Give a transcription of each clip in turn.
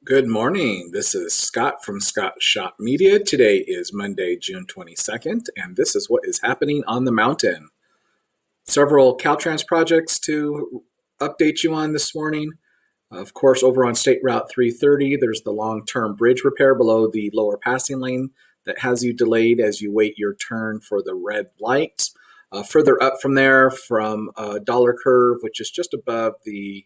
Good morning. This is Scott from Scott Shop Media. Today is Monday, June 22nd, and this is what is happening on the mountain. Several Caltrans projects to update you on this morning. Of course, over on State Route 330, there's the long-term bridge repair below the lower passing lane that has you delayed as you wait your turn for the red light. Further up from there, from Dollar Curve, which is just above the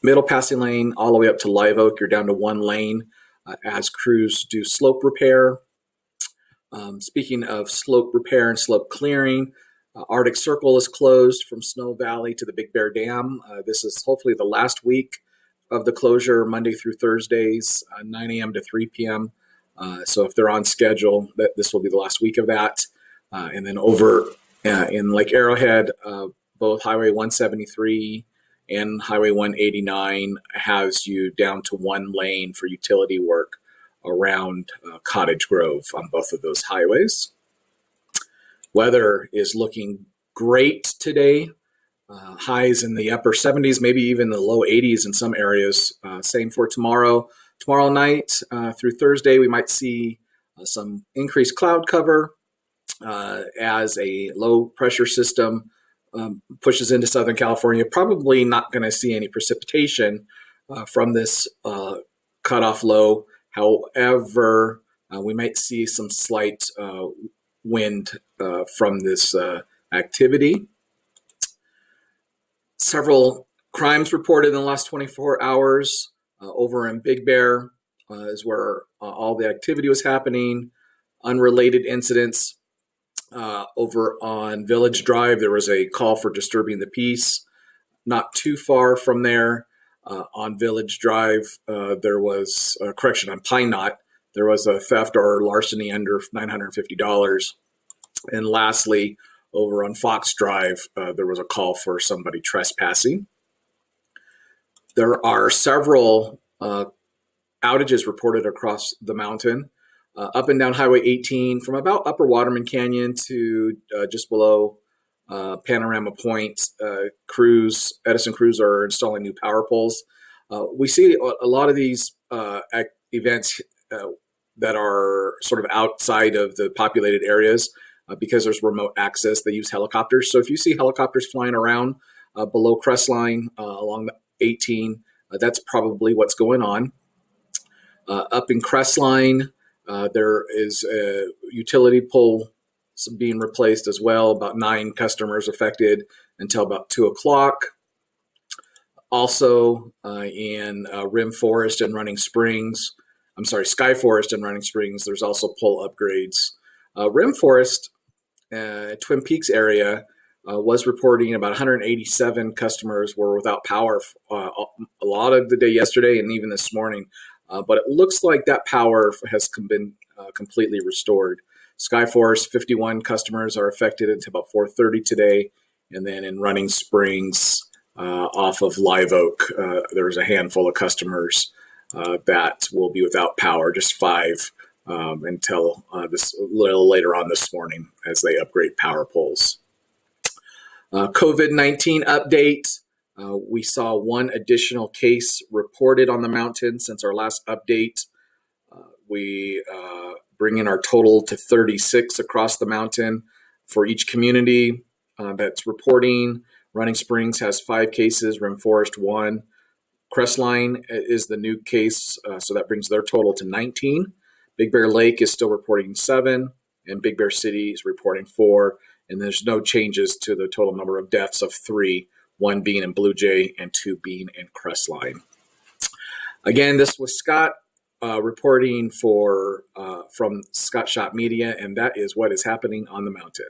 middle passing lane, all the way up to Live Oak, you're down to one lane as crews do slope repair. Speaking of slope repair and slope clearing, Arctic Circle is closed from Snow Valley to the Big Bear Dam. This is hopefully the last week of the closure, Monday through Thursdays, 9 a.m. to 3 p.m. So if they're on schedule, this will be the last week of that. And then over in Lake Arrowhead, both Highway 173 and Highway 189 has you down to one lane for utility work around Cottage Grove on both of those highways. Weather is looking great today. Highs in the upper 70s, maybe even the low 80s in some areas. Same for tomorrow. Tomorrow night through Thursday, we might see some increased cloud cover as a low pressure system pushes into Southern California. Probably not going to see any precipitation from this cutoff low. However, we might see some slight wind from this activity. Several crimes reported in the last 24 hours over in Big Bear is where all the activity was happening. Unrelated incidents. Over on Village Drive, there was a call for disturbing the peace. Not too far from there, on Village Drive, there was a correction on Pine Knot. There was a theft or larceny under $950. And lastly, over on Fox Drive, there was a call for somebody trespassing. There are several outages reported across the mountain. Up and down Highway 18 from about Upper Waterman Canyon to just below Panorama Point. Edison crews are installing new power poles. We see a lot of these events that are sort of outside of the populated areas because there's remote access. They use helicopters. So if you see helicopters flying around below Crestline along the 18, that's probably what's going on. Up in Crestline, there is a utility pole being replaced as well. About 9 customers affected until about 2 o'clock. Also in Rim Forest and Running Springs, Sky Forest and Running Springs, there's also pole upgrades. Rim Forest, Twin Peaks area, was reporting about 187 customers were without power a lot of the day yesterday and even this morning. But it looks like that power has been completely restored. Skyforce, 51 customers are affected until about 4:30 today. And then in Running Springs, off of Live Oak, there's a handful of customers that will be without power, just 5 until this a little later on this morning as they upgrade power poles. COVID-19 update. We saw 1 additional case reported on the mountain since our last update. We bring in our total to 36 across the mountain for each community that's reporting. Running Springs has 5 cases, Rim Forest 1. Crestline is the new case, so that brings their total to 19. Big Bear Lake is still reporting 7, and Big Bear City is reporting 4. And there's no changes to the total number of deaths of 3. 1 being in Blue Jay and 2 being in Crestline. Again, this was Scott reporting from Scott Shop Media, and that is what is happening on the mountain.